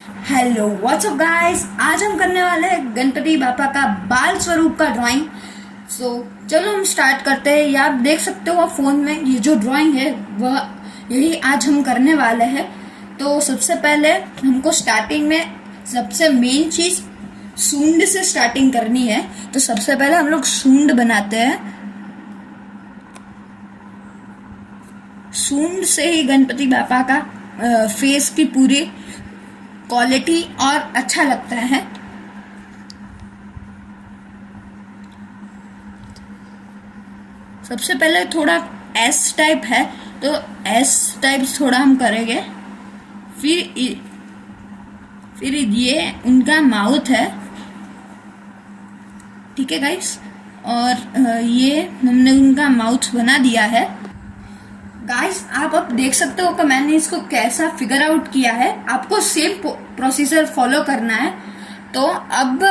Hello what's up guys, आज हम करने वाले हैं गणपति बापा का बाल स्वरूप का ड्राइंग। चलो हम स्टार्ट करते हैं। ये आप देख सकते हो फोन में, ये जो ड्राइंग है वह यही आज हम करने वाले हैं। तो सबसे पहले हमको स्टार्टिंग में सबसे मेन चीज सूंड से स्टार्टिंग करनी है। तो सबसे पहले हम लोग सूंड बनाते हैं। सूंड से ही गणपति बापा का फेस की पूरी क्वालिटी और अच्छा लगता है। सबसे पहले थोड़ा एस टाइप है, तो एस टाइप थोड़ा हम करेंगे। फिर ये उनका माउथ है, ठीक है गाइस। और ये हमने उनका माउथ बना दिया है। गाइस आप अब देख सकते हो कि मैंने इसको कैसा फिगर आउट किया है। आपको सेम प्रोसीजर फॉलो करना है। तो अब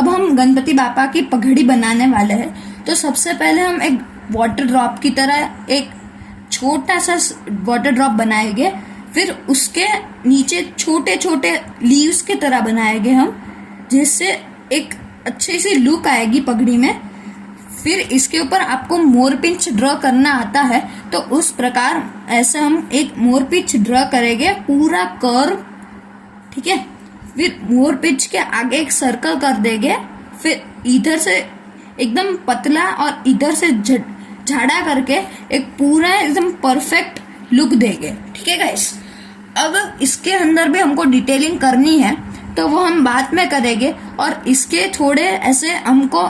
हम गणपति बापा की पगड़ी बनाने वाले हैं। तो सबसे पहले हम एक वाटर ड्रॉप की तरह एक छोटा सा वाटर ड्रॉप बनाएंगे। फिर उसके नीचे छोटे छोटे लीव्स की तरह बनाएंगे हम, जिससे एक अच्छी सी लुक आएगी पगड़ी में। फिर इसके ऊपर आपको मोरपिंच ड्रॉ करना आता है, तो उस प्रकार ऐसे हम एक मोरपिंच ड्रॉ करेंगे, पूरा कर्व, ठीक है। फिर मोरपिंच के आगे एक सर्कल कर देंगे। फिर इधर से एकदम पतला और इधर से झाड़ा करके एक पूरा एकदम परफेक्ट लुक देंगे, ठीक है गाइस। अब इसके अंदर भी हमको डिटेलिंग करनी है, तो वो हम बाद में करेंगे। और इसके थोड़े ऐसे हमको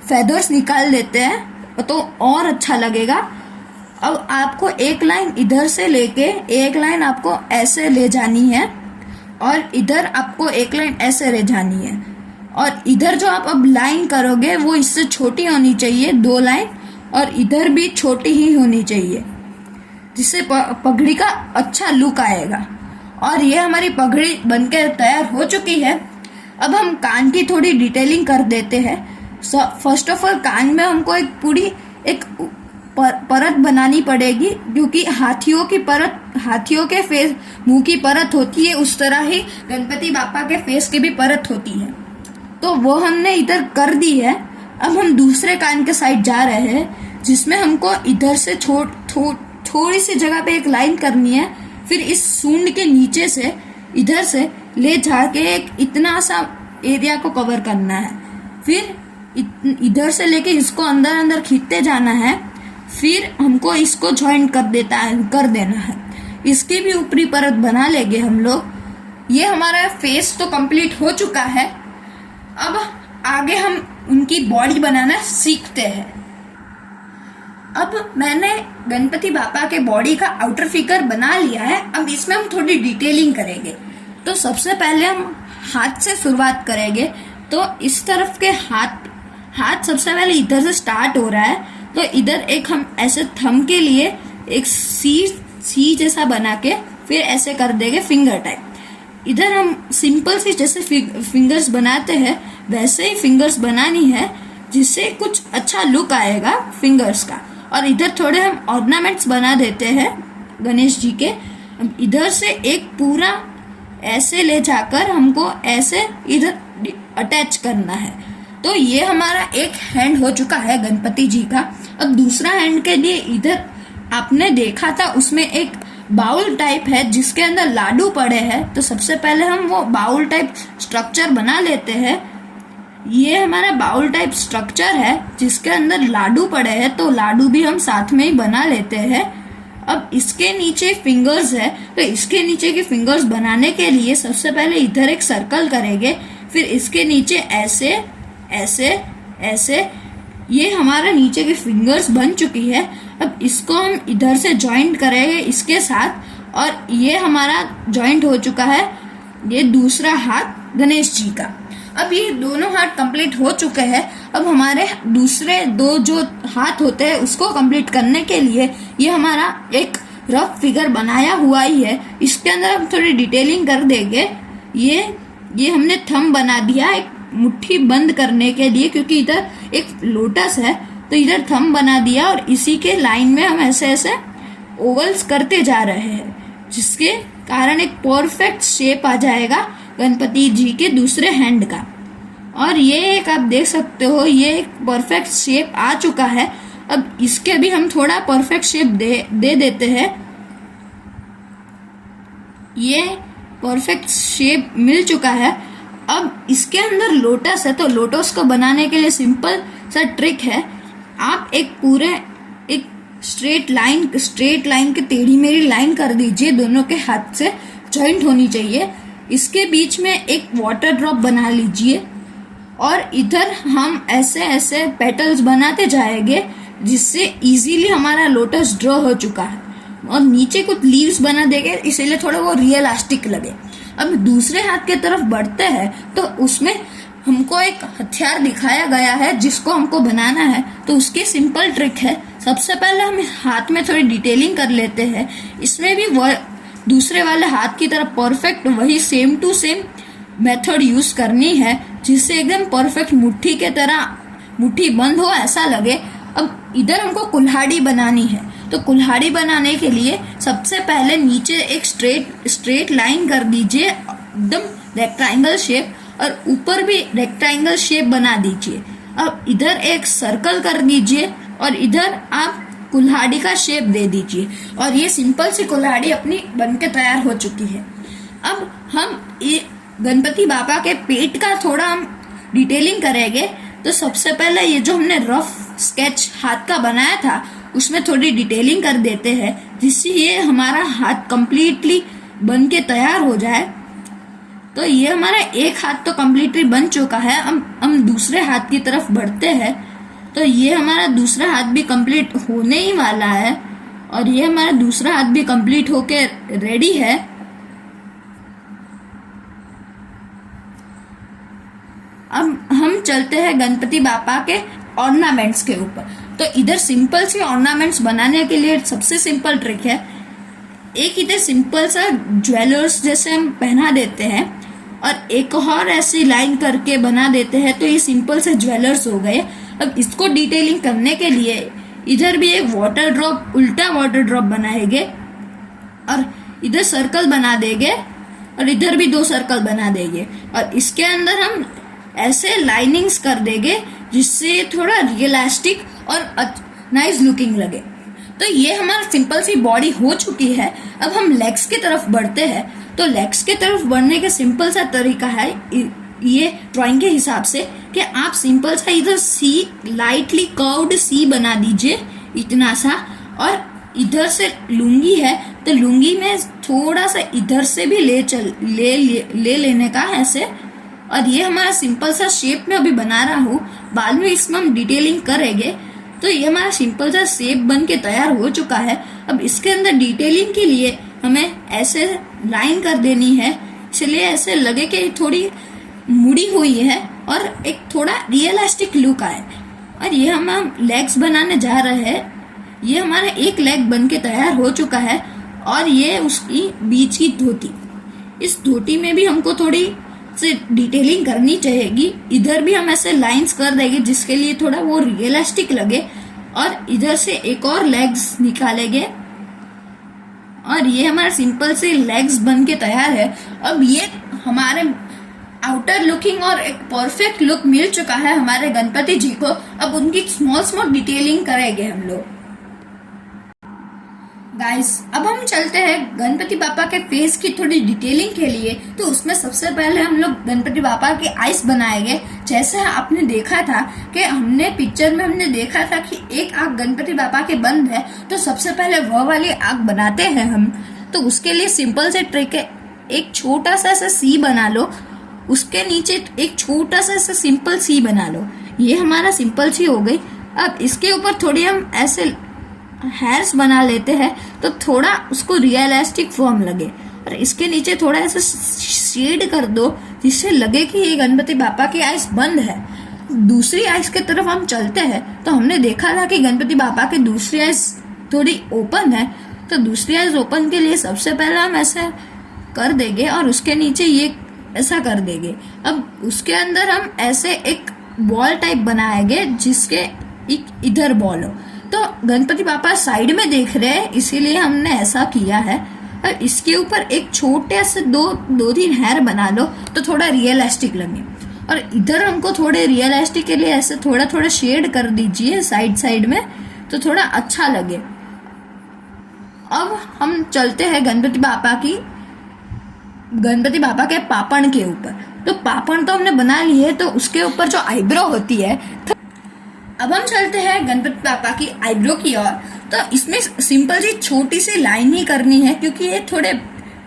फेदर्स निकाल देते हैं तो और अच्छा लगेगा। अब आपको एक लाइन इधर से लेके एक लाइन आपको ऐसे ले जानी है, और इधर आपको एक लाइन ऐसे ले जानी है। और इधर जो आप अब लाइन करोगे वो इससे छोटी होनी चाहिए, 2 लाइन, और इधर भी छोटी ही होनी चाहिए, जिससे पगड़ी का अच्छा लुक आएगा। और ये हमारी पगड़ी बनकर तैयार हो चुकी है। अब हम कान की थोड़ी डिटेलिंग कर देते हैं। फर्स्ट ऑफ ऑल कान में हमको एक पूरी एक परत बनानी पड़ेगी, क्योंकि हाथियों के फेस मुंह की परत होती है, उस तरह ही गणपति बापा के फेस की भी परत होती है। तो वो हमने इधर कर दी है। अब हम दूसरे कान के साइड जा रहे हैं, जिसमें हमको इधर से थोड़ी सी जगह पे एक लाइन करनी है। फिर इस सूंड के नीचे से इधर से ले जाके एक इतना सा एरिया को कवर करना है। फिर इधर से लेके इसको अंदर अंदर खींचते जाना है। फिर हमको इसको ज्वाइन कर देना है। इसकी भी ऊपरी परत बना लेंगे हम लोग। ये हमारा फेस तो कंप्लीट हो चुका है। अब आगे हम उनकी बॉडी बनाना सीखते हैं। अब मैंने गणपति बापा के बॉडी का आउटर फिगर बना लिया है। अब इसमें हम थोड़ी डिटेलिंग करेंगे। तो सबसे पहले हम हाथ से शुरुआत करेंगे। तो इस तरफ के हाथ सबसे पहले इधर से स्टार्ट हो रहा है। तो इधर एक हम ऐसे थंब के लिए एक सी जैसा बना के फिर ऐसे कर देंगे फिंगर टाइप। इधर हम सिंपल सी जैसे फिंगर्स बनाते हैं वैसे ही फिंगर्स बनानी है, जिससे कुछ अच्छा लुक आएगा फिंगर्स का। और इधर थोड़े हम ऑर्नामेंट्स बना देते हैं गणेश जी के। इधर से एक पूरा ऐसे ले जाकर हमको ऐसे इधर अटैच करना है। तो ये हमारा एक हैंड हो चुका है गणपति जी का। अब दूसरा हैंड के लिए इधर आपने देखा था उसमें एक बाउल टाइप है, जिसके अंदर लाडू पड़े हैं। तो सबसे पहले हम वो बाउल टाइप स्ट्रक्चर बना लेते हैं। ये हमारा बाउल टाइप स्ट्रक्चर है, जिसके अंदर लाडू पड़े हैं। तो लाडू भी हम साथ में ही बना लेते हैं। अब इसके नीचे फिंगर्स है, तो इसके नीचे के फिंगर्स बनाने के लिए सबसे पहले इधर एक सर्कल करेंगे। फिर इसके नीचे ऐसे ऐसे ऐसे, ये हमारा नीचे की फिंगर्स बन चुकी है। अब इसको हम इधर से जॉइंट करेंगे इसके साथ, और ये हमारा जॉइंट हो चुका है ये दूसरा हाथ गणेश जी का। अब ये दोनों हाथ कंप्लीट हो चुके हैं। अब हमारे दूसरे 2 जो हाथ होते हैं उसको कंप्लीट करने के लिए ये हमारा एक रफ फिगर बनाया हुआ ही है। इसके अंदर हम थोड़ी डिटेलिंग कर देंगे। ये हमने थंब बना दिया एक मुट्ठी बंद करने के लिए, क्योंकि इधर एक लोटस है, तो इधर थंब बना दिया। और इसी के लाइन में हम ऐसे ऐसे ओवल्स करते जा रहे हैं, जिसके कारण एक परफेक्ट शेप आ जाएगा गणपति जी के दूसरे हैंड का। और ये एक आप देख सकते हो, ये एक परफेक्ट शेप आ चुका है। अब इसके भी हम थोड़ा परफेक्ट शेप दे देते हैं। ये परफेक्ट शेप मिल चुका है। अब इसके अंदर लोटस है, तो लोटस को बनाने के लिए सिंपल सा ट्रिक है। आप एक स्ट्रेट लाइन के टेढ़ी मेढ़ी लाइन कर दीजिए, दोनों के हाथ से जॉइंट होनी चाहिए। इसके बीच में एक वाटर ड्रॉप बना लीजिए और इधर हम ऐसे ऐसे पेटल्स बनाते जाएंगे, जिससे इजीली हमारा लोटस ड्रॉ हो चुका है। और नीचे कुछ लीव्स बना देंगे, इसीलिए थोड़ा वो रियलिस्टिक लगे। अब दूसरे हाथ की तरफ बढ़ते हैं, तो उसमें हमको एक हथियार दिखाया गया है जिसको हमको बनाना है। तो उसकी सिंपल ट्रिक है, सबसे पहले हम हाथ में थोड़ी डिटेलिंग कर लेते हैं। इसमें भी वह दूसरे वाले हाथ की तरफ परफेक्ट वही same to same method use करनी है, जिससे एकदम परफेक्ट मुट्ठी के तरह मुट्ठी बंद हो ऐसा लगे। अब इधर हमको कुल्हाड़ी बनानी है, तो कुल्हाड़ी बनाने के लिए सबसे पहले नीचे एक स्ट्रेट लाइन कर दीजिए, एकदम रेक्टेंगल शेप, और ऊपर भी रेक्टेंगल शेप बना दीजिए। अब इधर एक सर्कल कर दीजिए और इधर आप कुल्हाड़ी का शेप दे दीजिए, और ये सिंपल सी कुल्हाड़ी अपनी बनके तैयार हो चुकी है। अब हम ये गणपति बाबा के पेट का थोड़ा हम डिटेलिंग करेंगे। तो सबसे पहले ये जो हमने रफ स्केच हाथ का बनाया था, उसमें थोड़ी डिटेलिंग कर देते हैं, जिससे ये हमारा हाथ कंप्लीटली बन के तैयार हो जाए। तो ये हमारा एक हाथ तो कंप्लीटली बन चुका है। हम दूसरे हाथ की तरफ बढ़ते हैं, तो ये हमारा दूसरा हाथ भी कंप्लीट होने ही वाला है, और ये हमारा दूसरा हाथ भी कंप्लीट होके रेडी है। अब हम चलते हैं गणपति बापा के ऑर्नामेंट्स के ऊपर। तो इधर सिंपल सी ऑर्नामेंट्स बनाने के लिए सबसे सिंपल ट्रिक है, एक इधर सिंपल सा ज्वेलर्स जैसे हम पहना देते हैं और एक और ऐसी लाइन करके बना देते हैं, तो ये सिंपल से ज्वेलर्स हो गए। अब इसको डिटेलिंग करने के लिए इधर भी एक वाटर ड्रॉप, उल्टा वाटर ड्रॉप बनाएंगे और इधर सर्कल बना देंगे और इधर भी 2 सर्कल बना देंगे, और इसके अंदर हम ऐसे लाइनिंग्स कर देंगे जिससे थोड़ा रियलिस्टिक और नाइस लुकिंग लगे। तो ये हमारा सिंपल सी बॉडी हो चुकी है। अब हम लेग्स की तरफ बढ़ते हैं। तो लेग्स की तरफ बढ़ने का सिंपल सा तरीका है ये ड्राइंग के हिसाब से कि आप सिंपल सा इधर सी, लाइटली कर्व्ड सी बना दीजिए इतना सा, और इधर से लुंगी है तो लुंगी में थोड़ा सा इधर से भी ले लेने का ऐसे। और ये हमारा सिंपल सा शेप में अभी बना रहा हूँ, बाद में इसमें हम डिटेलिंग करेंगे। तो ये हमारा सिंपल सा शेप बन के तैयार हो चुका है। अब इसके अंदर डिटेलिंग के लिए हमें ऐसे लाइन कर देनी है, इसलिए ऐसे लगे कि थोड़ी मुड़ी हुई है और एक थोड़ा रियलिस्टिक लुक आए। और ये हम लेग्स बनाने जा रहे हैं। ये हमारा एक लेग बन के तैयार हो चुका है, और ये उसकी बीच की धोती, इस धोती में भी हमको थोड़ी से डिटेलिंग करनी चाहिएगी। इधर भी हम ऐसे लाइंस कर देंगे जिसके लिए थोड़ा वो रियलिस्टिक लगे, और इधर से एक और लेग्स निकालेंगे, और ये हमारा सिंपल से लेग्स बन के तैयार है। अब ये हमारे आउटर लुकिंग और एक परफेक्ट लुक मिल चुका है हमारे गणपति जी को। अब उनकी स्मॉल डिटेलिंग करेंगे हम लोग। गाइस, अब हम चलते हैं गणपति बापा के फेस की थोड़ी डिटेलिंग के लिए। तो उसमें सबसे पहले हम लोग गणपति बापा के आईज बनाएंगे। जैसे आपने देखा था कि हमने पिक्चर में देखा था कि एक आंख गणपति बापा के बंद है, तो सबसे पहले वह वाली आंख बनाते हैं हम। तो उसके लिए सिंपल से ट्रिक है, एक छोटा सा सी बना लो, उसके नीचे एक छोटा सा सिंपल सी बना लो। ये हमारा सिंपल सी हो गई। अब इसके ऊपर थोड़ी हम ऐसे हेयर्स बना लेते हैं, तो थोड़ा उसको रियलिस्टिक फॉर्म लगे, और इसके नीचे थोड़ा ऐसा शेड कर दो जिससे लगे कि ये गणपति बापा की आइज बंद है। दूसरी आइज की तरफ हम चलते हैं, तो हमने देखा था कि गणपति बापा की दूसरी आइज थोड़ी ओपन है। तो दूसरी आइज ओपन के लिए सबसे पहले हम ऐसे कर देंगे और उसके नीचे ये ऐसा कर देंगे। अब उसके अंदर हम ऐसे एक बॉल टाइप बनाएंगे जिसके इधर बॉल हो। तो गणपति बापा साइड में देख रहे हैं, इसीलिए हमने ऐसा किया है। और इसके ऊपर एक छोटे से दो तीन हेयर बना लो तो थोड़ा रियलिस्टिक लगे। और इधर हमको थोड़े रियलिस्टिक के लिए ऐसे थोड़ा थोड़ा शेड कर दीजिए साइड साइड में, तो थोड़ा अच्छा लगे। अब हम चलते हैं गणपति बापा के पापड़ के ऊपर। तो पापड़ तो हमने बना लिए, तो उसके ऊपर जो आईब्रो होती है, तो अब हम चलते हैं गणपति बापा की आईब्रो की ओर। तो इसमें सिंपल सी छोटी सी लाइन ही करनी है, क्योंकि ये थोड़े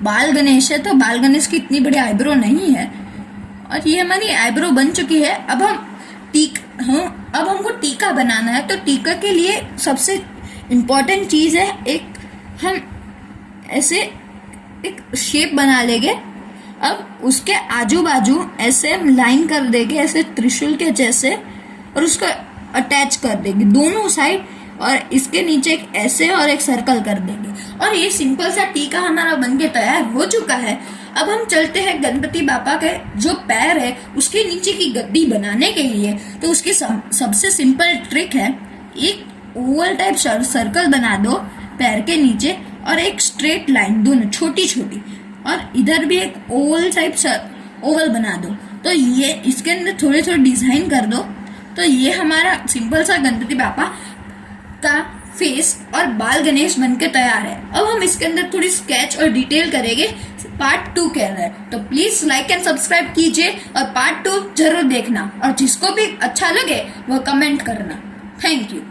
बाल गणेश है, तो बाल गणेश की इतनी बड़ी आईब्रो नहीं है। और ये हमारी आईब्रो बन चुकी है। अब हमको टीका बनाना है। तो टीका के लिए सबसे इम्पोर्टेंट चीज है, हम ऐसे एक शेप बना लेंगे। अब उसके आजू बाजू ऐसे हम लाइन कर देंगे, ऐसे त्रिशूल के जैसे, और उसको अटैच कर देंगे दोनों साइड, और इसके नीचे एक ऐसे और एक सर्कल कर देंगे। और ये सिंपल सा टीका हमारा बनके तैयार हो चुका है। अब हम चलते हैं गणपति बापा के जो पैर है उसके नीचे की गद्दी बनाने के लिए। तो उसकी सबसे सिंपल ट्रिक है, एक ओवल टाइप सर्कल बना दो पैर के नीचे, और एक स्ट्रेट लाइन दोनों छोटी छोटी, और इधर भी एक ओवल टाइप ओवल बना दो। तो ये इसके अंदर थोड़े थोड़े डिजाइन कर दो। तो ये हमारा सिंपल सा गणपति बापा का फेस और बाल गणेश बनके तैयार है। अब हम इसके अंदर थोड़ी स्केच और डिटेल करेंगे, पार्ट 2 कह रहे हैं। तो प्लीज लाइक एंड सब्सक्राइब कीजिए और पार्ट 2 जरूर देखना, और जिसको भी अच्छा लगे वो कमेंट करना। Thank you.